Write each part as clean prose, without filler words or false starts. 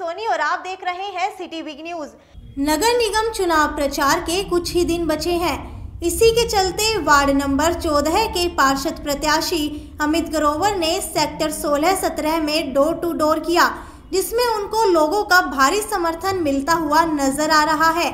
सोनी और आप देख रहे हैं सिटी बिग न्यूज। नगर निगम चुनाव प्रचार के कुछ ही दिन बचे हैं। इसी के चलते वार्ड नंबर 14 के पार्षद प्रत्याशी अमित ग्रोवर ने सेक्टर 16-17 में डोर टू डोर किया, जिसमें उनको लोगों का भारी समर्थन मिलता हुआ नजर आ रहा है।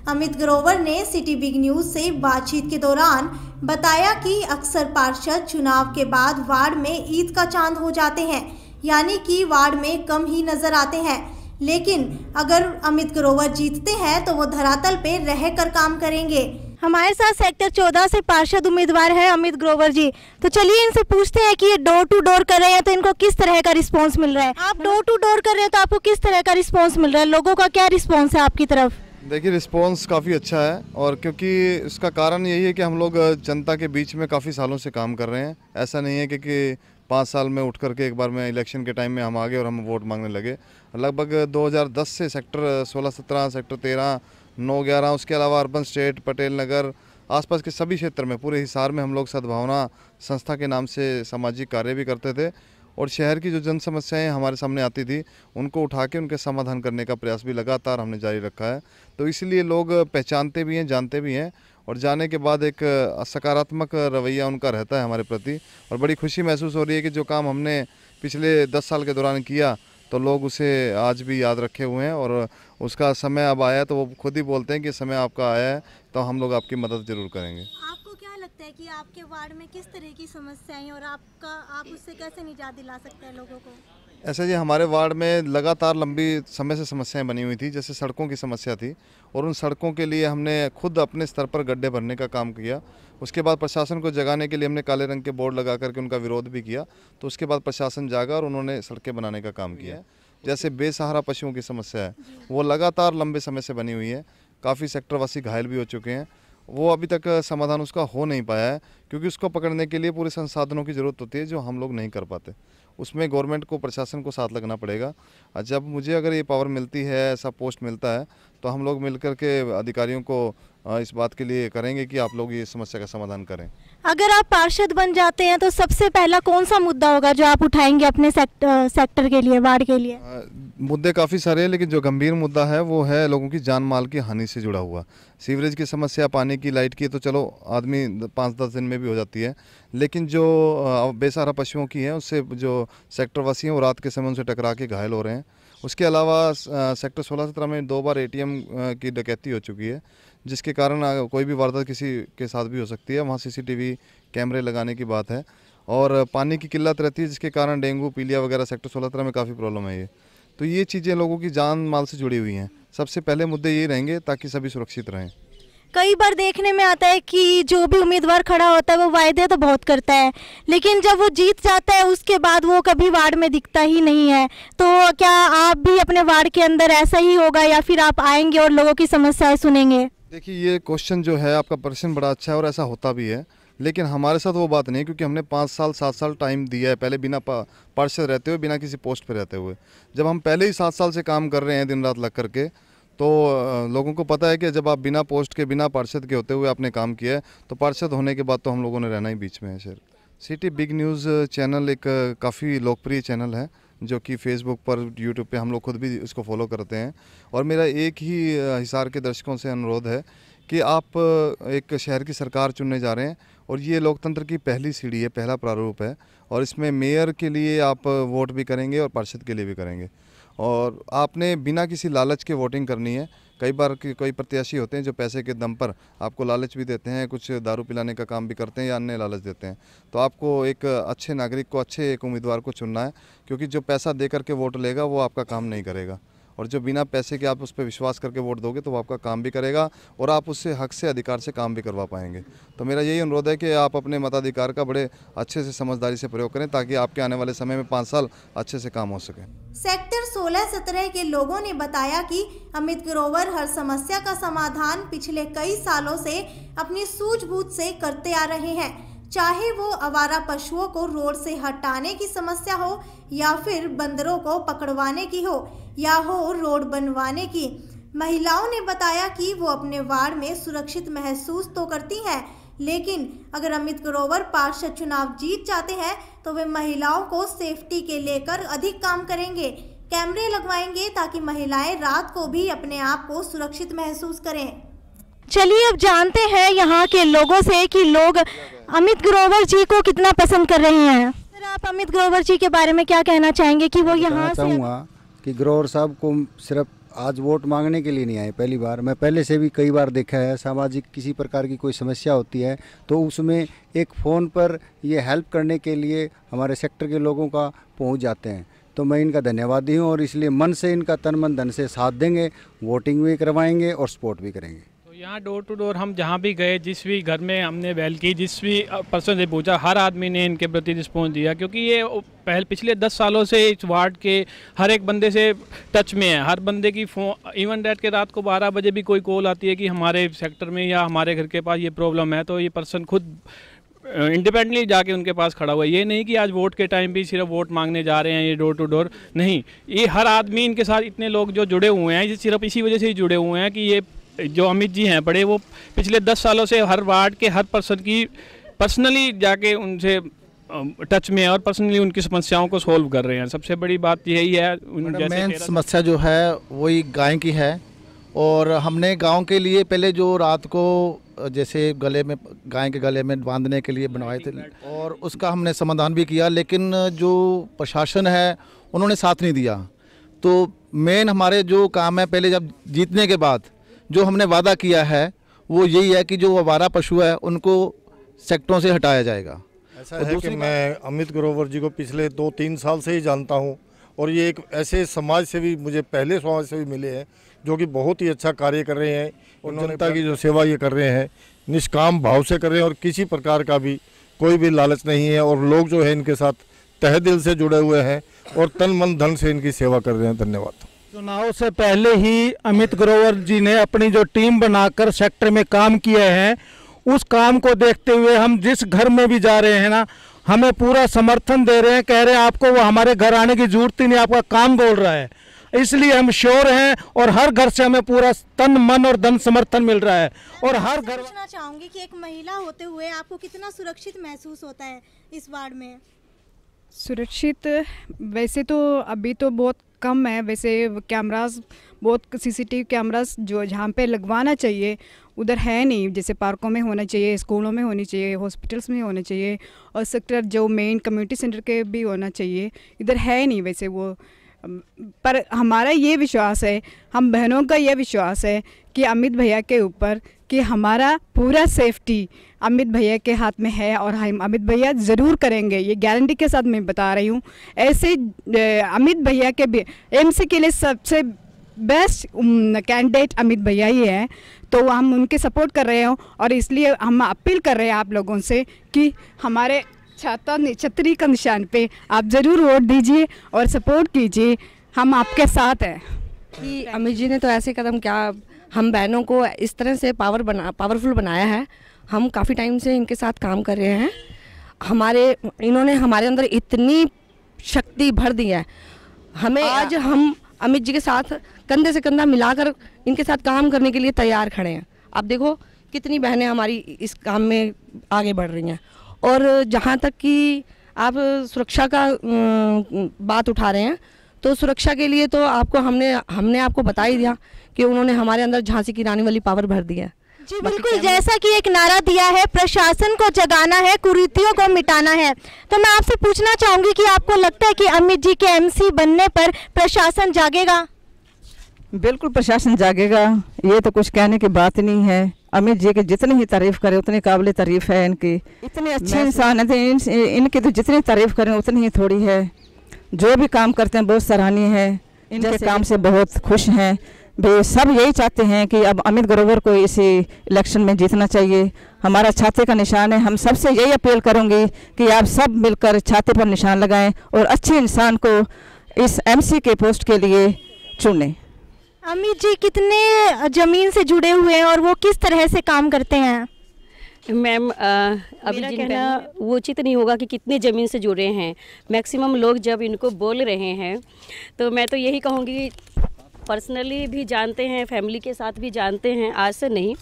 अमित ग्रोवर ने सिटी बिग न्यूज से बातचीत के दौरान बताया कि अक्सर पार्षद चुनाव के बाद वार्ड में ईद का चांद हो जाते हैं, यानी कि वार्ड में कम ही नजर आते हैं। लेकिन अगर अमित ग्रोवर जीतते हैं तो वो धरातल पे रहकर काम करेंगे। हमारे साथ सेक्टर 14 से पार्षद उम्मीदवार है अमित ग्रोवर जी। तो चलिए इनसे पूछते हैं कि ये डोर टू डोर कर रहे हैं तो इनको किस तरह का रिस्पांस मिल रहा है। आप डोर टू डोर कर रहे हैं तो आपको किस तरह का रिस्पांस मिल रहा है, लोगों का क्या रिस्पांस है आपकी तरफ? देखिए, रिस्पांस काफ़ी अच्छा है और क्योंकि इसका कारण यही है कि हम लोग जनता के बीच में काफ़ी सालों से काम कर रहे हैं। ऐसा नहीं है कि 5 साल में उठ करके एक बार में इलेक्शन के टाइम में हम आ गए और हम वोट मांगने लगे। लगभग 2010 से सेक्टर 16-17, सेक्टर 13, 9-11, उसके अलावा अर्बन स्टेट, पटेल नगर, आसपास के सभी क्षेत्र में, पूरे हिसार में हम लोग सद्भावना संस्था के नाम से सामाजिक कार्य भी करते थे और शहर की जो जन समस्याएं हमारे सामने आती थी उनको उठा के उनके समाधान करने का प्रयास भी लगातार हमने जारी रखा है। तो इसलिए लोग पहचानते भी हैं, जानते भी हैं और जाने के बाद एक सकारात्मक रवैया उनका रहता है हमारे प्रति और बड़ी खुशी महसूस हो रही है कि जो काम हमने पिछले 10 साल के दौरान किया तो लोग उसे आज भी याद रखे हुए हैं और उसका समय अब आया तो वो खुद ही बोलते हैं कि समय आपका आया है तो हम लोग आपकी मदद जरूर करेंगे। आपको क्या लगता है कि आपके वार्ड में किस तरह की समस्याएं और आप उससे कैसे निजात दिला सकते हैं लोगों को? ऐसा जी, हमारे वार्ड में लगातार लंबी समय से समस्याएं बनी हुई थी, जैसे सड़कों की समस्या थी और उन सड़कों के लिए हमने खुद अपने स्तर पर गड्ढे भरने का काम किया। उसके बाद प्रशासन को जगाने के लिए हमने काले रंग के बोर्ड लगा करके उनका विरोध भी किया। तो उसके बाद प्रशासन जागा और उन्होंने सड़कें बनाने का काम किया। जैसे बेसहारा पशुओं की समस्या है, वो लगातार लंबे समय से बनी हुई है। काफ़ी सेक्टरवासी घायल भी हो चुके हैं। वो अभी तक समाधान उसका हो नहीं पाया है क्योंकि उसको पकड़ने के लिए पूरे संसाधनों की ज़रूरत होती है जो हम लोग नहीं कर पाते। उसमें गवर्नमेंट को, प्रशासन को साथ लगना पड़ेगा। जब मुझे अगर ये पावर मिलती है, ऐसा पोस्ट मिलता है, तो हम लोग मिलकर के अधिकारियों को इस बात के लिए करेंगे कि आप लोग ये समस्या का समाधान करें। अगर आप पार्षद बन जाते हैं तो सबसे पहला कौन सा मुद्दा होगा जो आप उठाएंगे अपने सेक्टर के लिए, वार्ड के लिए? मुद्दे काफ़ी सारे हैं, लेकिन जो गंभीर मुद्दा है वो है लोगों की जान माल की हानि से जुड़ा हुआ। सीवरेज की समस्या, पानी की, लाइट की तो चलो आदमी 5-10 दिन में भी हो जाती है, लेकिन जो बेसहारा पशुओं की है उससे जो सेक्टरवासी हैं वो रात के समय उनसे टकरा के घायल हो रहे हैं। उसके अलावा सेक्टर 16-17 में 2 बार ATM की डकैती हो चुकी है, जिसके कारण कोई भी वारदात किसी के साथ भी हो सकती है। वहाँ CCTV कैमरे लगाने की बात है और पानी की किल्लत रहती है, जिसके कारण डेंगू, पीलिया वगैरह सेक्टर 16-17 में काफ़ी प्रॉब्लम है। तो ये चीज़ें लोगों की जान माल से जुड़ी हुई हैं। सबसे पहले मुद्दे ये रहेंगे ताकि सभी सुरक्षित रहें। कई बार देखने में आता है कि जो भी उम्मीदवार खड़ा होता है वो वायदे तो बहुत करता है, लेकिन जब वो जीत जाता है उसके बाद वो कभी वार्ड में दिखता ही नहीं है। तो क्या आप भी अपने वार्ड के अंदर ऐसा ही होगा या फिर आप आएंगे और लोगों की समस्याएं सुनेंगे? देखिए, ये क्वेश्चन जो है आपका, प्रश्न बड़ा अच्छा है और ऐसा होता भी है, लेकिन हमारे साथ वो बात नहीं, क्योंकि हमने 5 साल 7 साल टाइम दिया है पहले बिना पार्षद रहते हुए, बिना किसी पोस्ट पे रहते हुए। जब हम पहले ही 7 साल से काम कर रहे हैं दिन रात लग करके, तो लोगों को पता है कि जब आप बिना पोस्ट के, बिना पार्षद के होते हुए आपने काम किया है तो पार्षद होने के बाद तो हम लोगों ने रहना ही बीच में है। Sir, city big news channel एक काफ़ी लोकप्रिय चैनल है जो कि फेसबुक पर, यूट्यूब पे हम लोग खुद भी इसको फॉलो करते हैं और मेरा एक ही हिसार के दर्शकों से अनुरोध है कि आप एक शहर की सरकार चुनने जा रहे हैं और ये लोकतंत्र की पहली सीढ़ी है, पहला प्रारूप है और इसमें मेयर के लिए आप वोट भी करेंगे और पार्षद के लिए भी करेंगे और आपने बिना किसी लालच के वोटिंग करनी है। कई बार कोई प्रत्याशी होते हैं जो पैसे के दम पर आपको लालच भी देते हैं, कुछ दारू पिलाने का काम भी करते हैं या अन्य लालच देते हैं। तो आपको एक अच्छे नागरिक को, अच्छे एक उम्मीदवार को चुनना है, क्योंकि जो पैसा दे करके वोट लेगा वो आपका काम नहीं करेगा और जो बिना पैसे के आप उस पर विश्वास करके वोट दोगे तो वो आपका काम भी करेगा और आप उससे हक से, अधिकार से काम भी करवा पाएंगे। तो मेरा यही अनुरोध है कि आप अपने मताधिकार का बड़े अच्छे से, समझदारी से प्रयोग करें ताकि आपके आने वाले समय में 5 साल अच्छे से काम हो सके। सेक्टर 16-17 के लोगों ने बताया कि अमित ग्रोवर हर समस्या का समाधान पिछले कई सालों से अपनी सूझबूझ से करते आ रहे हैं, चाहे वो आवारा पशुओं को रोड से हटाने की समस्या हो या फिर बंदरों को पकड़वाने की हो या हो रोड बनवाने की। महिलाओं ने बताया कि वो अपने वार्ड में सुरक्षित महसूस तो करती हैं, लेकिन अगर अमित ग्रोवर पार्षद चुनाव जीत जाते हैं तो वे महिलाओं को सेफ्टी के लेकर अधिक काम करेंगे। कैमरे लगवाएंगे ताकि महिलाएं रात को भी अपने आप को सुरक्षित महसूस करें। चलिए अब जानते हैं यहाँ के लोगों से कि लोग अमित ग्रोवर जी को कितना पसंद कर रहे हैं। सर, आप अमित ग्रोवर जी के बारे में क्या कहना चाहेंगे कि वो यहाँ से? चाहूँगा कि ग्रोवर साहब को सिर्फ आज वोट मांगने के लिए नहीं आए पहली बार, मैं पहले से भी कई बार देखा है। सामाजिक किसी प्रकार की कोई समस्या होती है तो उसमें एक फ़ोन पर ये हेल्प करने के लिए हमारे सेक्टर के लोगों का पहुंच जाते हैं। तो मैं इनका धन्यवादी हूं और इसलिए मन से इनका तन मन धन से साथ देंगे, वोटिंग भी करवाएंगे और सपोर्ट भी करेंगे। तो यहाँ डोर टू डोर हम जहाँ भी गए, जिस भी घर में हमने वेल की, जिस भी पर्सन से पूछा, हर आदमी ने इनके प्रति रिस्पॉन्स दिया, क्योंकि ये पिछले 10 सालों से इस वार्ड के हर एक बंदे से टच में है। हर बंदे की फ़ोन, इवन डेट के रात को 12 बजे भी कोई कॉल आती है कि हमारे सेक्टर में या हमारे घर के पास ये प्रॉब्लम है, तो ये पर्सन खुद इंडिपेंडेंटली जाके उनके पास खड़ा हुआ है। ये नहीं कि आज वोट के टाइम भी सिर्फ वोट मांगने जा रहे हैं ये डोर टू डोर, नहीं, ये हर आदमी इनके साथ, इतने लोग जो जुड़े हुए हैं, ये सिर्फ इसी वजह से ही जुड़े हुए हैं कि ये जो अमित जी हैं बड़े, वो पिछले 10 सालों से हर वार्ड के हर पर्सन की पर्सनली जाके उनसे टच में है और पर्सनली उनकी समस्याओं को सोल्व कर रहे हैं। सबसे बड़ी बात यही है। मेन समस्या जो है वही गाय की है, और हमने गांव के लिए पहले जो रात को जैसे गले में, गाय के गले में बांधने के लिए बनवाए थे, और उसका हमने समाधान भी किया, लेकिन जो प्रशासन है उन्होंने साथ नहीं दिया। तो मेन हमारे जो काम है, पहले जब जीतने के बाद जो हमने वादा किया है वो यही है कि जो आवारा पशु है उनको सेक्टरों से हटाया जाएगा। ऐसा है कि मैं अमित ग्रोवर जी को पिछले 2-3 साल से ही जानता हूं, और ये एक ऐसे समाज से भी, मुझे पहले समाज से भी मिले हैं जो कि बहुत ही अच्छा कार्य कर रहे हैं, और जनता की जो सेवा ये कर रहे हैं निष्काम भाव से कर रहे हैं, और किसी प्रकार का भी कोई भी लालच नहीं है, और लोग जो है इनके साथ तहे दिल से जुड़े हुए हैं और तन मन धन से इनकी सेवा कर रहे हैं। धन्यवाद। चुनाव से पहले ही अमित ग्रोवर जी ने अपनी जो टीम बनाकर सेक्टर में काम किए हैं, उस काम को देखते हुए हम जिस घर में भी जा रहे हैं ना, हमें पूरा समर्थन दे रहे हैं, कह रहे हैं आपको वो हमारे घर आने की जरूरत ही नहीं, आपका काम बोल रहा है। इसलिए हम श्योर हैं और हर घर से हमें पूरा तन मन और धन समर्थन मिल रहा है। और हर घर, पूछना चाहूंगी कि एक महिला होते हुए आपको कितना सुरक्षित महसूस होता है इस वार्ड में? सुरक्षित वैसे तो अभी तो बहुत कम है, वैसे कैमरास बहुत सीसीटीवी कैमरास जो जहाँ पे लगवाना चाहिए उधर है नहीं, जैसे पार्कों में होना चाहिए, स्कूलों में होनी चाहिए, हॉस्पिटल्स में होना चाहिए, और सेक्टर जो मेन कम्युनिटी सेंटर के भी होना चाहिए, इधर है नहीं वैसे वो। पर हमारा ये विश्वास है, हम बहनों का ये विश्वास है कि अमित भैया के ऊपर कि हमारा पूरा सेफ्टी अमित भैया के हाथ में है, और हम अमित भैया ज़रूर करेंगे, ये गारंटी के साथ मैं बता रही हूँ। ऐसे अमित भैया के भी एमसी के लिए सबसे बेस्ट कैंडिडेट अमित भैया ही है, तो हम उनके सपोर्ट कर रहे हो, और इसलिए हम अपील कर रहे हैं आप लोगों से कि हमारे छतरी का निशान पे आप ज़रूर वोट दीजिए और सपोर्ट कीजिए, हम आपके साथ हैं। कि अमित जी ने तो ऐसे कदम क्या, हम बहनों को इस तरह से पावरफुल बनाया है। हम काफ़ी टाइम से इनके साथ काम कर रहे हैं, इन्होंने हमारे अंदर इतनी शक्ति भर दी है, हमें आज हम अमित जी के साथ कंधे से कंधा मिलाकर इनके साथ काम करने के लिए तैयार खड़े हैं। आप देखो कितनी बहनें हमारी इस काम में आगे बढ़ रही हैं। और जहाँ तक कि आप सुरक्षा का बात उठा रहे हैं, तो सुरक्षा के लिए तो आपको हमने आपको बता ही दिया कि उन्होंने हमारे अंदर झांसी की रानी वाली पावर भर दी है। जी बिल्कुल, जैसा कि एक नारा दिया है, प्रशासन को जगाना है, कुरीतियों को मिटाना है। तो मैं आपसे पूछना चाहूंगी कि आपको लगता है कि अमित जी के एमसी बनने पर प्रशासन जागेगा? बिल्कुल प्रशासन जागेगा, ये तो कुछ कहने की बात नहीं है। अमित जी की जितनी ही तारीफ करें उतनी काबिल तारीफ है इनकी, इतने अच्छे इंसान हैं, इनकी तो जितनी तारीफ करें उतनी ही थोड़ी है। जो भी काम करते हैं बहुत सराहनीय है, इनके काम से बहुत खुश हैं। वे सब यही चाहते हैं कि अब अमित ग्रोवर को इसी इलेक्शन में जीतना चाहिए। हमारा छाते का निशान है, हम सबसे यही अपील करूंगी कि आप सब मिलकर छाते पर निशान लगाएं और अच्छे इंसान को इस एमसी के पोस्ट के लिए चुनें। अमित जी कितने जमीन से जुड़े हुए हैं और वो किस तरह से काम करते हैं? मैम अभी कहना वो उचित नहीं होगा कि कितने ज़मीन से जुड़े हैं। मैक्सिमम लोग जब इनको बोल रहे हैं तो मैं तो यही कहूँगी, पर्सनली भी जानते हैं, फैमिली के साथ भी जानते हैं, आज से नहीं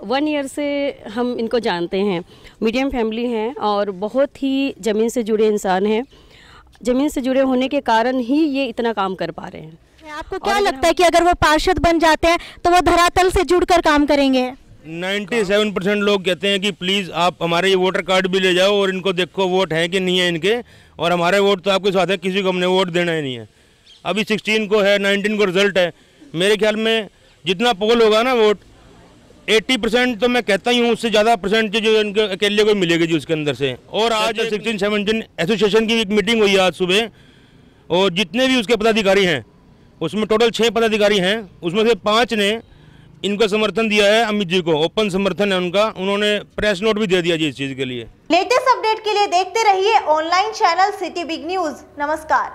1 ईयर से हम इनको जानते हैं। मीडियम फैमिली हैं और बहुत ही ज़मीन से जुड़े इंसान हैं, ज़मीन से जुड़े होने के कारण ही ये इतना काम कर पा रहे हैं। आपको क्या लगता है कि अगर वो पार्षद बन जाते हैं तो वो धरातल से जुड़कर काम करेंगे? 97% लोग कहते हैं कि प्लीज़ आप हमारे ये वोटर कार्ड भी ले जाओ और इनको देखो वोट है कि नहीं है इनके, और हमारे वोट तो आपके साथ है, किसी को हमने वोट देना ही नहीं है। अभी 16 को है, 19 को रिजल्ट है। मेरे ख्याल में जितना पोल होगा ना वोट 80% तो मैं कहता ही हूँ, उससे ज़्यादा परसेंट जो इनके अकेले को मिलेगी जी उसके अंदर से। और आज 16-17 एसोसिएशन की एक मीटिंग हुई आज सुबह, और जितने भी उसके पदाधिकारी हैं उसमें टोटल 6 पदाधिकारी हैं, उसमें से 5 ने इनका समर्थन दिया है। अमित जी को ओपन समर्थन है उनका, उन्होंने प्रेस नोट भी दे दिया जी इस चीज़ के लिए। लेटेस्ट अपडेट के लिए देखते रहिए online channel city big news. नमस्कार।